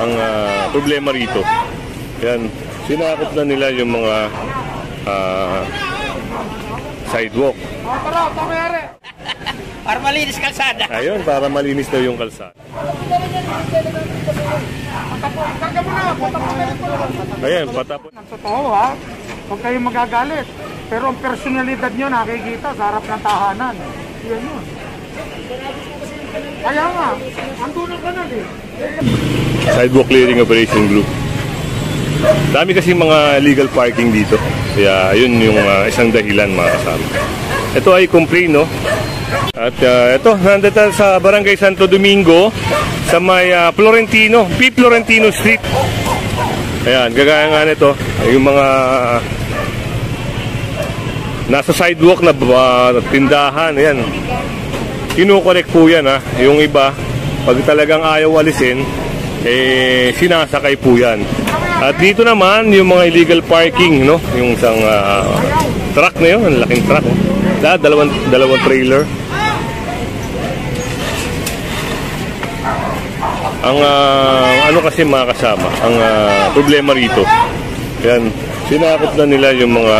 Ang problema rito, yan, sinakop na nila yung mga sidewalk. Para malinis kalsada. Ayun, para malinis daw yung kalsada. Ayan, patapon. Totoo ha, huwag kayong magagalit. Pero ang personalidad nyo nakikita sa harap ng tahanan. Yan yun. Kaya nga, andunan ka na eh. Sidewalk Clearing Operation Group. Dami kasi mga legal parking dito. Kaya yun yung isang dahilan, mga kasama. Ito ay complaint, no? At ito, nandito sa Barangay Santo Domingo sa may Florentino, P. Florentino Street. Ayan, gagaya nga nito, yung mga nasa sidewalk na tindahan. Ayan, kinukorek po yan, ha. Yung iba, pag talagang ayaw alisin, sinasakay po yan. At dito naman yung mga illegal parking, no? Yung isang truck na yun, ang laking truck, oh. Dalawang trailer. Ang ano kasi mga kasama, ang problema rito, yan, sinakop na nila yung mga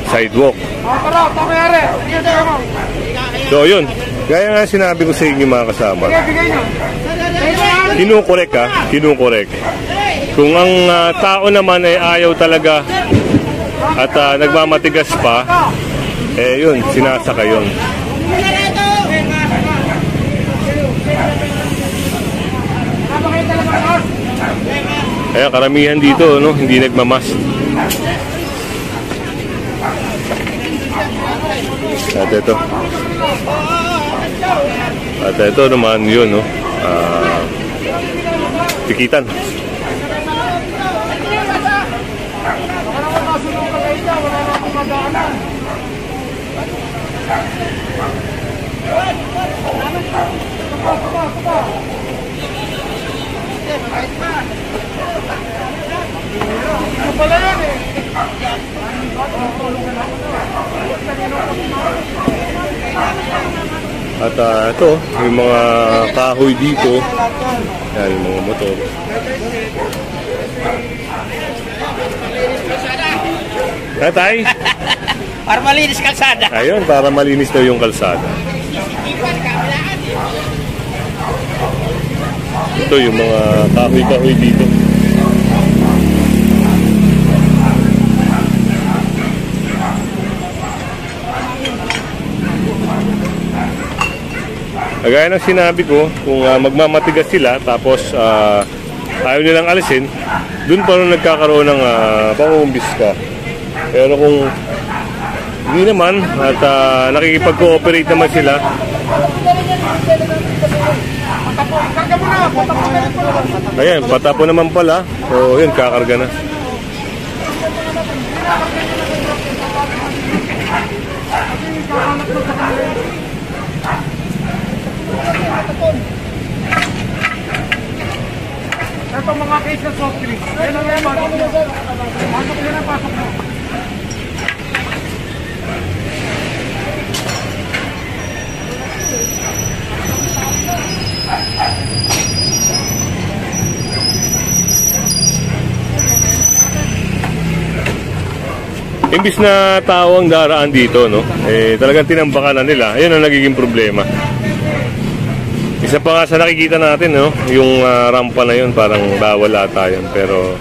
sidewalk. So yun, gaya nga sinabi ko sa inyo, mga kasama, kinukorek, kinukorek. Kung ang tao naman ay ayaw talaga at nagmamatigas pa, yun, sinasaka yun. Kaya karamihan dito, no, hindi nagmamas. At ito naman yun, no, tikitan. At ito, yung mga kahoy dito, yan, yung mga motor. Tatay? Para malinis kalsada. Ayun, para malinis daw yung kalsada. Ito yung mga kahoy-kahoy dito. Kagaya ng sinabi ko, kung magmamatigas sila tapos ayaw nilang alisin, dun pa rin nagkakaroon ng pang-uumbiska. Pero kung hindi naman at nakikipag-cooperate naman sila, ayan, patapo naman pala. O yun, kakarga na. Ito mga case na soft drinks. Ayun lang yan, pasok mo. Pasok mo na, pasok mo. Imbis na tao ang daraan dito, no, talagang tinambakan na nila. Ayun ang nagiging problema. Isa pa nga sa nakikita natin, no, yung rampa na yun, parang bawal ata yun, pero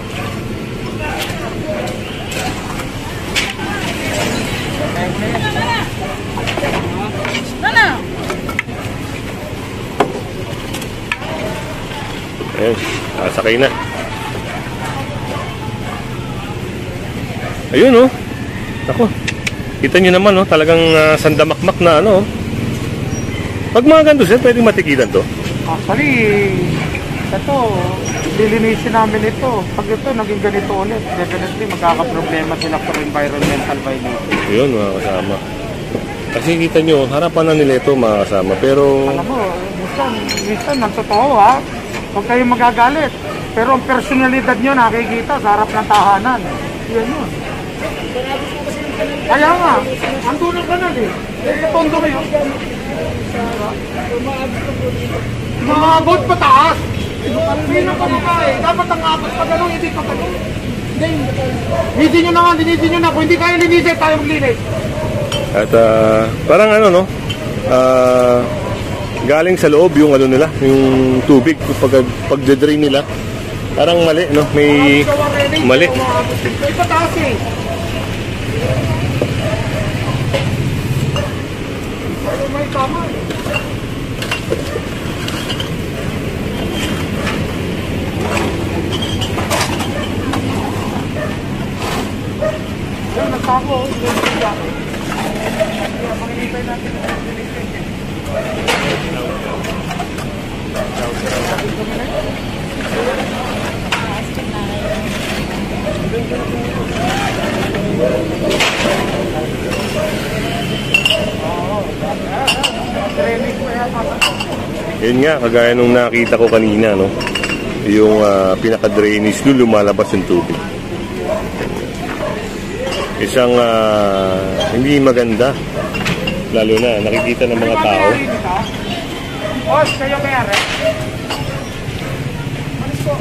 ayun, sakay na. Ayun, no. Ako, kita nyo naman, no, talagang sandamakmak na, ano. Pag mga ganito sir, pwedeng matikilan to? Actually, ito, lilinisin namin ito. Pag ito, naging ganito ulit, definitely magkakaproblema sila for environmental violation. Yun, mga kasama. Kasi kita nyo, harapan na nila ito, mga kasama. Pero alam mo, minsan, ang totoo ha, huwag kayong magagalit. Pero ang personalidad nyo nakikita sa harap ng tahanan. Yan yun. Kaya nga, andunan ka na eh. Tondo kayo. Maabot pataas. Sino ka maka eh? Dapat ang abot pa gano'n, hindi pa gano'n. Linisin nyo na nga, linisin nyo na. Kung hindi kaya linisin, tayo maglinis. At parang ano no, galing sa loob yung ano nila, yung tubig pag-drain nila. Parang mali no, may mali. May pataas eh. May tama eh. Yan, nagtako. Maghihintay natin ang linisin. Yun nga, kagaya nung nakita ko kanina, no? Yung pinaka-drainage doon, lumalabas yung tubig. Isang hindi maganda. Lalo na, nakikita ng mga tao. Boss, kayo mayari? Alis po.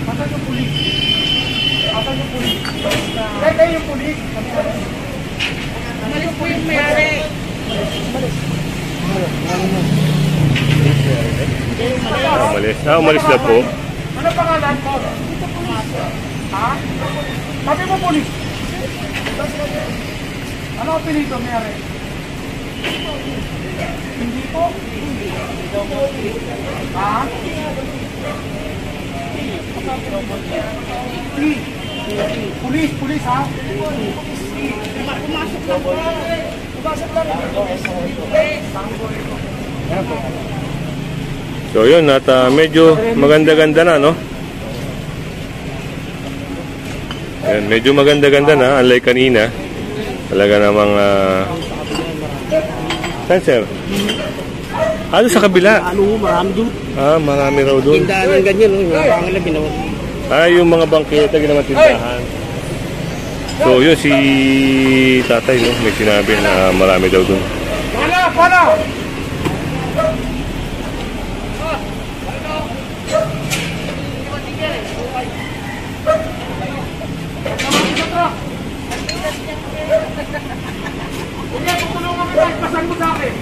Asan yung pulis? Asan yung pulis? Kayo yung pulis. Alis po yung mayari. Umalis na po. Ano pangalan mo? Ha? Sabi mo pulis. Ano ang pinito mayari? Hindi po. Ha? Pulis ha? Pumasok lang po. Pumasok lang. So yun, at medyo maganda-ganda na, no? Ayan, medyo maganda-ganda na, unlike kanina. Talaga namang saan, sir? Ano sa kabila? Ano, marami doon. Marami raw doon. Tindahan ng ganyan, no? Yung pangalan ginawa. Yung mga bangketa, ginawa tindahan. So yun, si tatay, no? May sinabi na marami daw doon. Pala! Tutulungan kita, ipasan mo sa akin.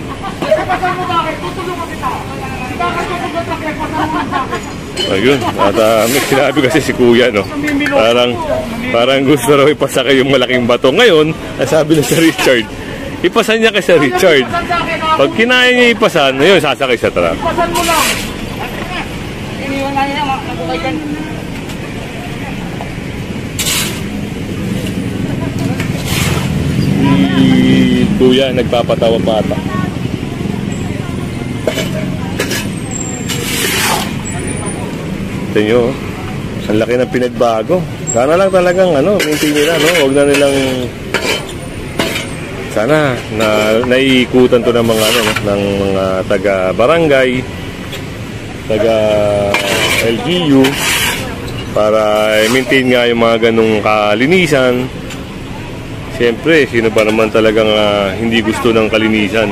Ipasan mo sa akin, tutulungan kita. Bakit tutulungan sa akin, ipasan mo sa akin. Ayun, at may sinabi kasi si kuya, no? Parang gusto raw ipasakay yung malaking bato. Ngayon, sabi na sa Richard, ipasan niya kay sa Richard. Pag kinaya niya ipasan, ayun, sasakay sa truck. Ipasan mo lang. Iniwan nga niya, nabukay yan. Si kuya nagpapatawa pa ata. Ito nyo, ang laki ng pinagbago. Sana lang talagang maintain nila, no? Huwag na nilang sana naiikutan to ng mga ng mga taga barangay, taga LGU para maintain nga yung mga ganung kalinisan. Siyempre, sino ba naman talagang hindi gusto ng kalinisan?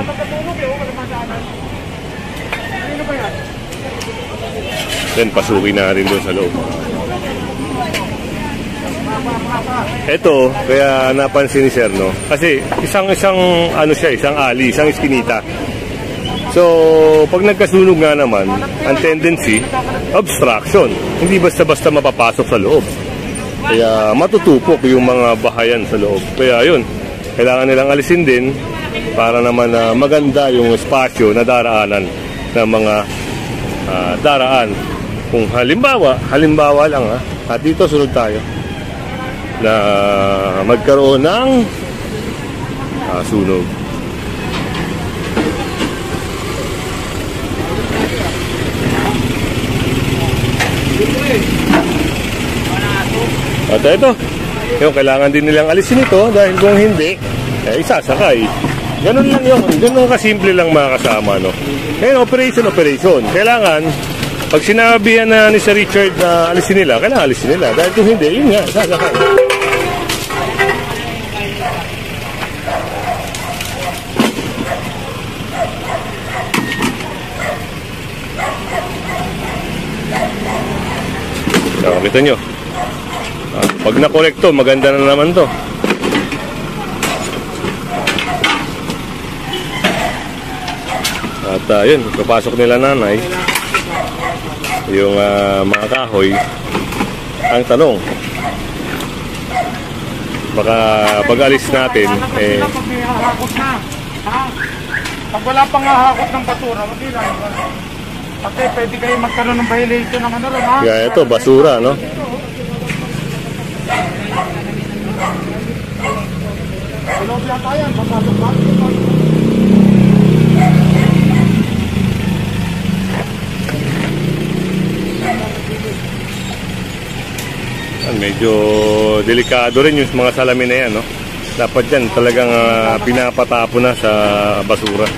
Then pasukin na rin doon sa loob. Ito, kaya napansin ni Sir, no? Kasi isang alley, isang iskinita. So, pag nagkasunog nga naman, ang tendency, obstruction. Hindi basta-basta mapapasok sa loob. Kaya matutupok yung mga bahayan sa loob. Kaya yun, kailangan nilang alisin din para naman maganda yung espasyo na daraanan ng mga daraan. Kung halimbawa lang at dito sunod tayo na magkaroon ng sunog. At ito, yung kailangan din nilang alisin ito dahil kung hindi, isasakay. Ganun lang yun. Ganun kasimple lang mga kasama, no? Ngayon, operation. Kailangan, pag sinabihan na ni Sir Richard na alisin nila, kailangan alisin nila. Dahil kung hindi, yun nga, sasakay. So, kita nyo. Pag na-correct to, maganda na naman to. At yun, papasok nila nanay yung mga kahoy. Ang tanong, baka pag-alis natin Pag may hahakot na, ha? Pag wala pang hahakot ng basura, wag lang. Kasi pwede kayo magkaroon ng violation ng ano ron, ha? kaya ito, basura, no? Ilog lang tayo, papasok ba? Medyo delikado rin yung mga salamin na yan, no? Dapat yan talagang pinapatapo na sa basura.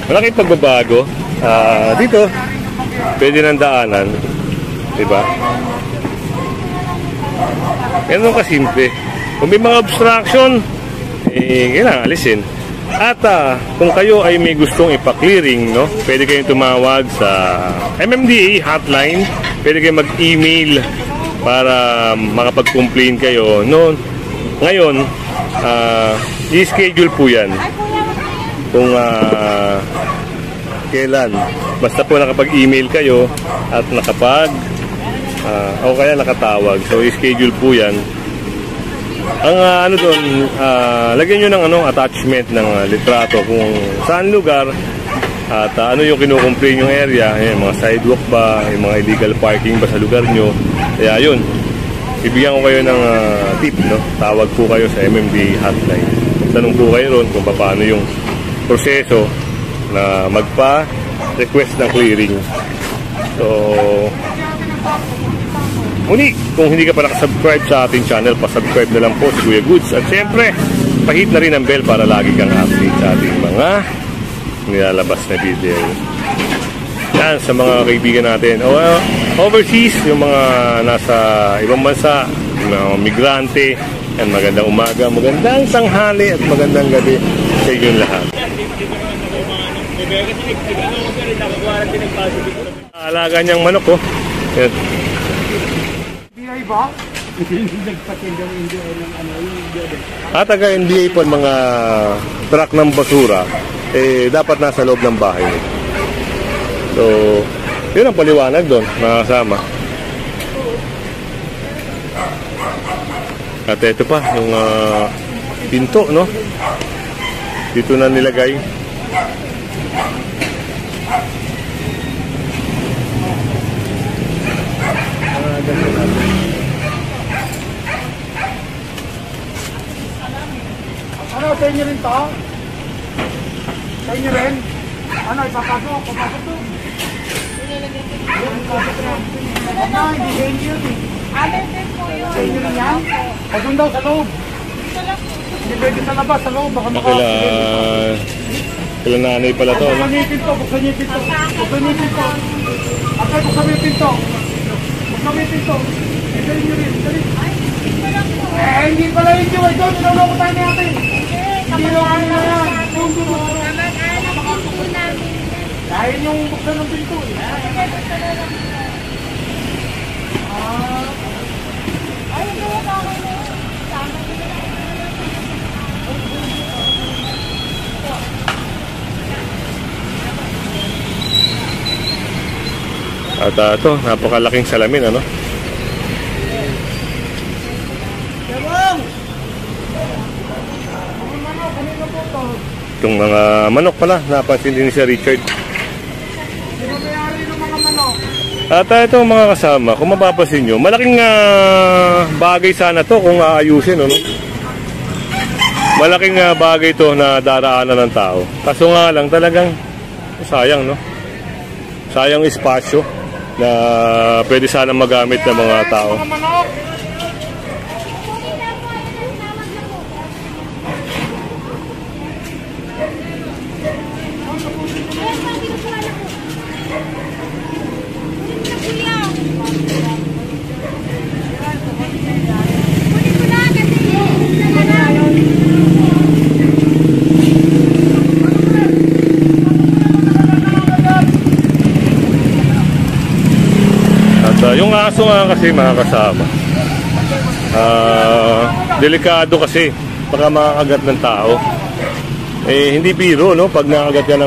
Malaking pagbabago. Dito, pwede ng daanan. Diba? Ganun kasimple. Kung may mga obstruction, kailangan alisin. At kung kayo ay may gustong ipa-clearing, no, pwede kayong tumawag sa MMDA hotline. Pwede kayong mag-email para makapag-complain kayo. No, ngayon, i-schedule po yan. Kung kailan. Basta po nakapag-email kayo at o kaya nakatawag. So, i-schedule po yan. Ang ano doon, lagyan nyo ng attachment ng litrato kung saan lugar at ano yung kinukomplain yung area. Ayan, mga sidewalk ba, yung mga illegal parking ba sa lugar nyo. Kaya yun, ibigyan ko kayo ng tip, no? Tawag po kayo sa MMDA hotline. Tanong po kayo ron kung paano yung proseso na magpa-request ng clearing. So, muli, kung hindi ka pa nakasubscribe sa ating channel, pasubscribe na lang po si Kuya Goods. At syempre, pahit na rin ang bell para lagi kang update sa ating mga nilalabas na video. Yan, sa mga kaibigan natin. Overseas, yung mga nasa ibang bansa, yung mga migrante. Yan, magandang umaga, magandang tanghali at magandang gabi sa inyong lahat. Alaga niyang manok, oh. Yan. BI ba? Taga NBA po mga truck ng basura, dapat nasa loob ng bahay. So, yun ang paliwanag doon, mga kasama. At ito pa, yung pinto, no? Dito na nilagay. Ano, sa inyo rin to? Sa inyo rin? Ano, ipapasok? Papasok to? Ano, hindi sa inyo yun eh. Sa inyo rin yan? Pagod daw sa loob. Hindi pwede sa labas, sa loob. Baka Kailan nanay pala to, no? Buksan niyo yung pinto, buksan niyo yung pinto. Buksan niyo yung pinto. Atay, buksan niyo yung pinto. Buksan niyo yung pinto. Sa inyo rin, dali. Hindi pala yun yun. Ito, niloloko tayo natin. Hindi lang kami na yan. Dahil yung buksan ng pinto eh. At ito, napakalaking salamin, ano? Itong mga manok pala, napansin din si Richard. At ito mga kasama, kung mapapansin nyo, malaking bagay sana to kung aayusin, ano? malaking bagay ito na daraanan ng tao. Kaso nga lang talagang sayang, no? Sayang espasyo na pwede sana magamit ng mga tao. Yung aso nga kasi mga kasama, delikado kasi baka makakagat ng tao. Hindi biro, no? Pag nakagat ka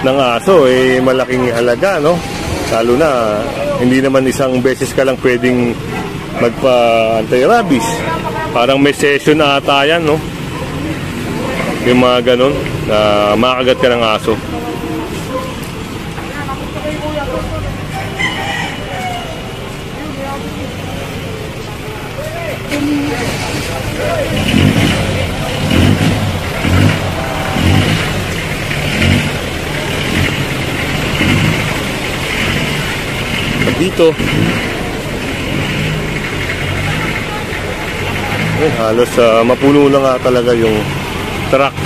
ng aso, malaking halaga, no? Lalo na hindi naman isang beses ka lang pwedeng magpa-anti-rabies. Parang may session na ata yan, no? Yung mga ganun na makakagat ka ng aso. Dito halos mapuno na nga talaga yung truck.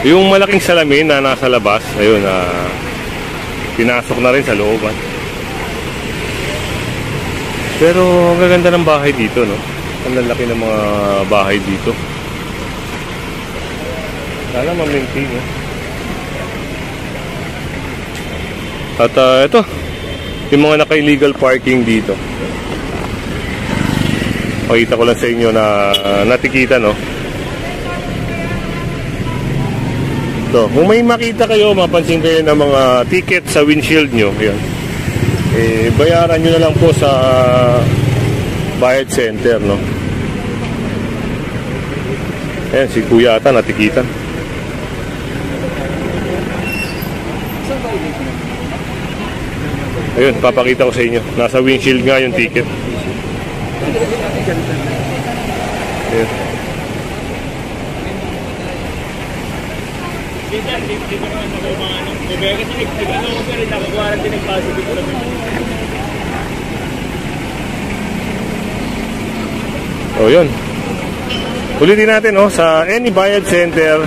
Yung malaking salamin na nasa labas, ayun, pinasok na rin sa looban. Pero ang gaganda ng bahay dito, no? Ang lalaki ng mga bahay dito. Sana ma-maintain, no? At ito, yung mga naka-illegal parking dito. Pakita ko lang sa inyo na natikita, no? So, kung may makita kayo, mapansin kayo ng mga ticket sa windshield nyo, yan. Bayaran nyo na lang po sa bayad center, no? Ayan, si Kuya ata natikitan. Ayun, papakita ko sa inyo. Nasa windshield nga yung ticket. Ayun. O yun. Ulitin natin, sa any bayad center,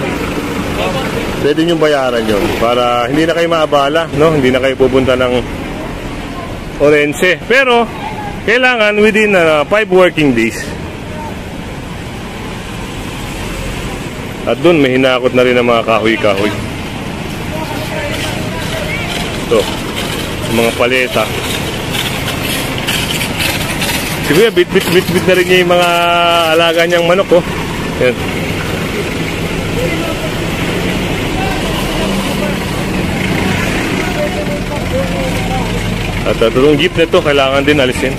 pwede nyo bayaran yun para hindi na kayo maabala, no? Hindi na kayo pupunta ng Orense. Pero kailangan within 5 working days. At doon may hinakot na rin ang mga kahoy-kahoy. Ito, mga paleta. Siguro bit na rin niya yung mga alaga niyang manok, Yan. At itong jeep na ito kailangan din alisin.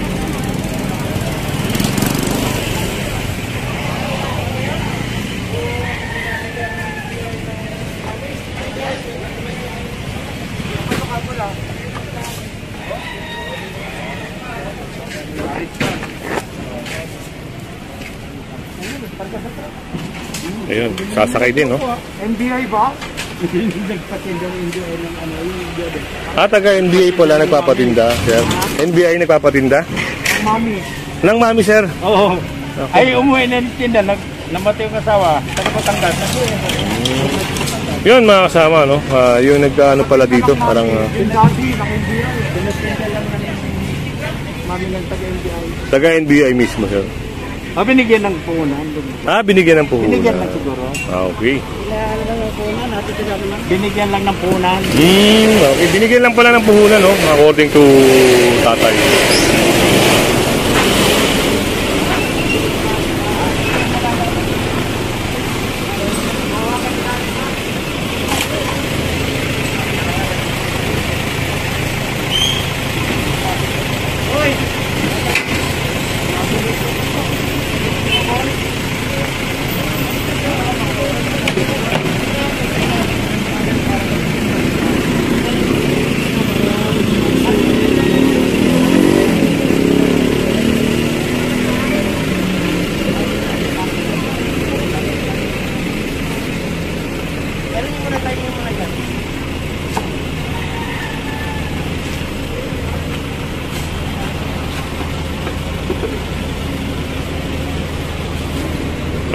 Ayun, sasakay din, no? NBI ba? Taga NBI pala nagpapatinda, sir. NBI nagpapatinda? Mami. Nang mami, sir? Oo. Ay, umuwi na tinda. Namatay yung kasawa. Taga-Batangas. Yun, mga kasama, no? Yung nag-ano pala dito, parang... Dati, naka-NBI. Dinatinda lang na mami ng taga-NBI. Taga-NBI mismo, sir. Binigyan ng puhunan. Binigyan ng puhunan. Binigyan lang siguro. Okay. Binigyan lang ng puhunan. Okay. Binigyan lang pala ng puhunan, no? According to tatay.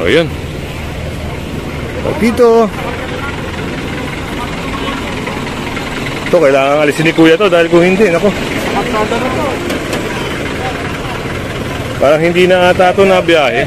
O, yun. Dito. Ito, kailangan alisin ni Kuya to dahil kung hindi, nako. Parang hindi na ata ito na biyahe.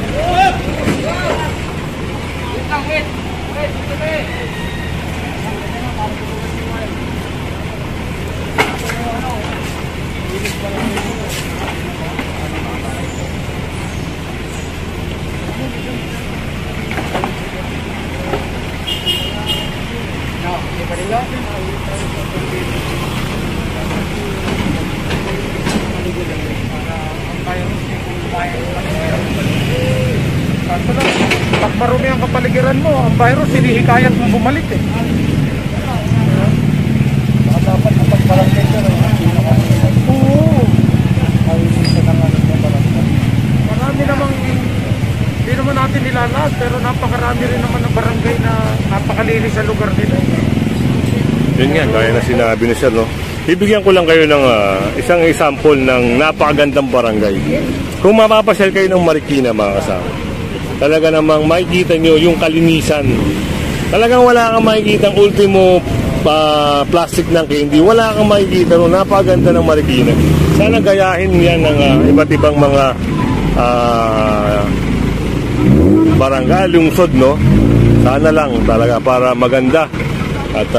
Pag marumi ang kapaligiran mo, ang virus hinihikayat mo bumalik eh. Dapat na pagbarangay ka rin. Oo. Marami namang, hindi naman natin nilalas, pero napakarami rin naman ng barangay na napakalinis sa lugar nila. Yun nga, gaya na sinabi ni Sir, no? Bibigyan ko lang kayo ng isang example ng napakagandang barangay. Kung mapapasyal kayo ng Marikina, mga kasama, talaga namang makikita nyo yung kalinisan. Talagang wala kang makikita ang ultimo plastic ng candy. Wala kang makikita no, napakaganda ng Marikina. Sana gayahin yan ng iba't ibang mga barangay, lungsod, no? Sana lang talaga para maganda at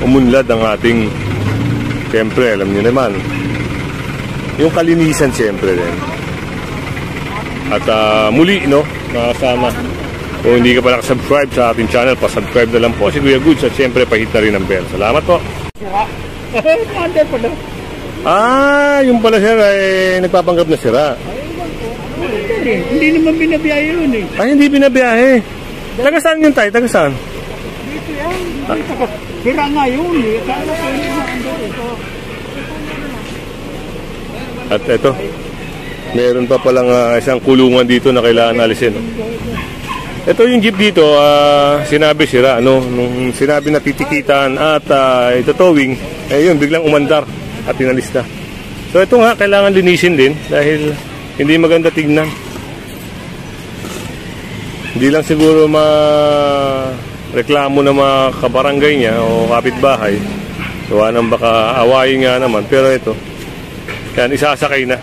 umunlad ang ating, siyempre, alam niyo naman, yung kalinisan siyempre din. At muli, no, makasama, kung hindi ka pa nakasubscribe sa ating channel, pa-subscribe na lang po si Kuya Goods at siyempre pahit na rin ang bell. Salamat po. Yung pala sir ay nagpapanggap na sira. Hindi naman binabiyahe yun eh. Ay, hindi binabiyahe. Taga saan yun tayo? Taga saan? Dito yan. Sira nga yun eh. Kala ko yun ito. At eto, meron pa palang isang kulungan dito na kailangan alisin. Ito yung jeep dito, sinabi sira, no? Nung sinabi na titikitan at ito towing, yun, biglang umandar at inalis na. So ito nga, kailangan linisin din dahil hindi maganda tignan. Hindi lang siguro reklamo ng mga kabarangay niya o kapitbahay. Gawa nang baka awayin nga naman, pero ito, yan, isasakay na.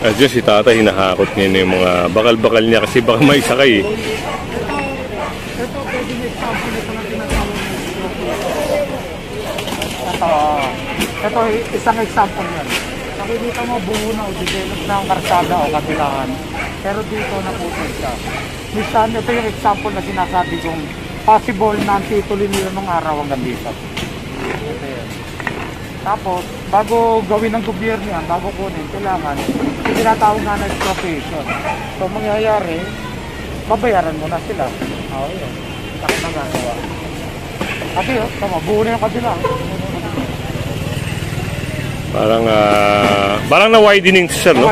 At dyan si Tata, hinahakot niya yung mga bakal-bakal niya kasi baka may sakay eh. Ito isang example yan. Nakikita mo buo na o develop na ang karsada o kabilaan. Pero dito naputol siya. Minsan, ito yung example na sinasabi kong possible na antituloy nila nung araw hanggang dito. Ito yan. Tapos, bago gawin ng gobyerno yan, bago kunin, kailangan tinatawag nga na expropriation. So, mangyayari, babayaran mo na sila. Oo, yun. Takot na gagawa. Kasi, tama, buo na yung kabila. Parang na-widening sir, no?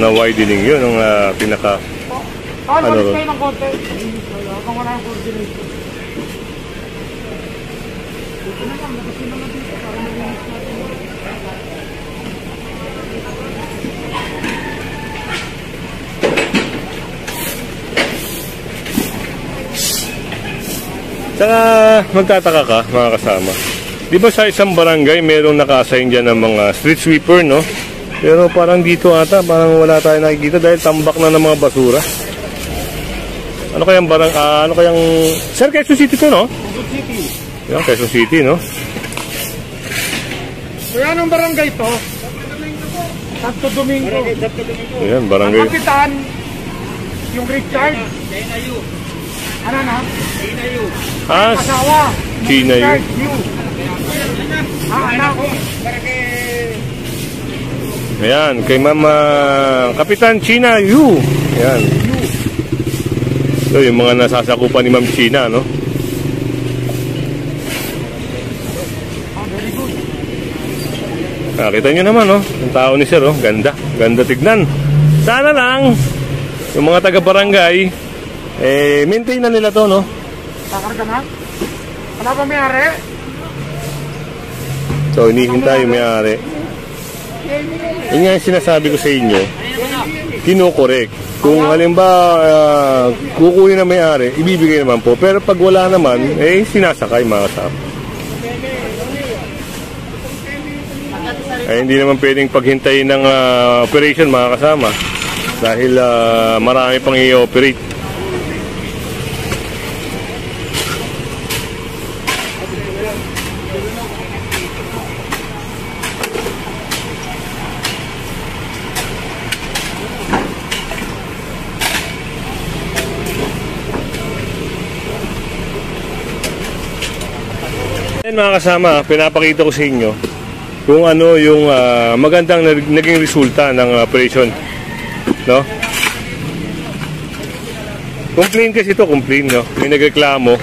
Na-widening. Yun ang pinaka... Walis kayo ng konti. Kung wala yung coordination. Dito na lang, nakasin naman dito para mag-inis natin. Saka magtataka ka, mga kasama. Di ba sa isang barangay merong naka-assign dyan ng mga street sweeper, no? Pero parang dito ata, parang wala tayo nakikita dahil tambak na ng mga basura. Ano kayang ano kayang... Sir, Quezon City to, no? Quezon City. Yan, Quezon City, no? Kaya anong barangay to? Santo Domingo. Yan, barangay. Ang kapitan, yung Richard. Ano na? Ah, Asawa. China yun. Anak ko. Ayan, kay Mama Kapitan China Yu. Ayan. So, yung mga nasasakupan ni Ma'am China, no? Kita nyo naman, no? Ang tao ni Sir, oh. Ganda. Ganda tignan. Sana lang, yung mga taga-barangay, maintain na nila to, no? Kakarga na? Wala pa may-ari? So, hinihintay yung may-ari. Yun nga yung sinasabi ko sa inyo, kinokorek. Kung halimbawa, kukunin na may-ari, ibibigay naman po. Pero pag wala naman, sinasakay mga kasama. Hindi naman pwedeng paghintayin ng operation mga kasama. Dahil marami pang i-operate. Mga kasama, pinapakita ko sa inyo kung ano yung magandang naging resulta ng operation, no? Complain kasi ito, complain, no? May nagreklamo,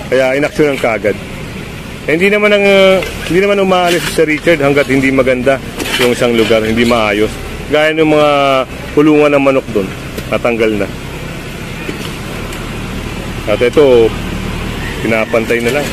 kaya inaksyonan kagad. Hindi naman umaalis si Richard hanggat hindi maganda yung isang lugar, hindi maayos. Gaya ng mga kulungan ng manok doon, natanggal na. At ito, pinapantay na lang.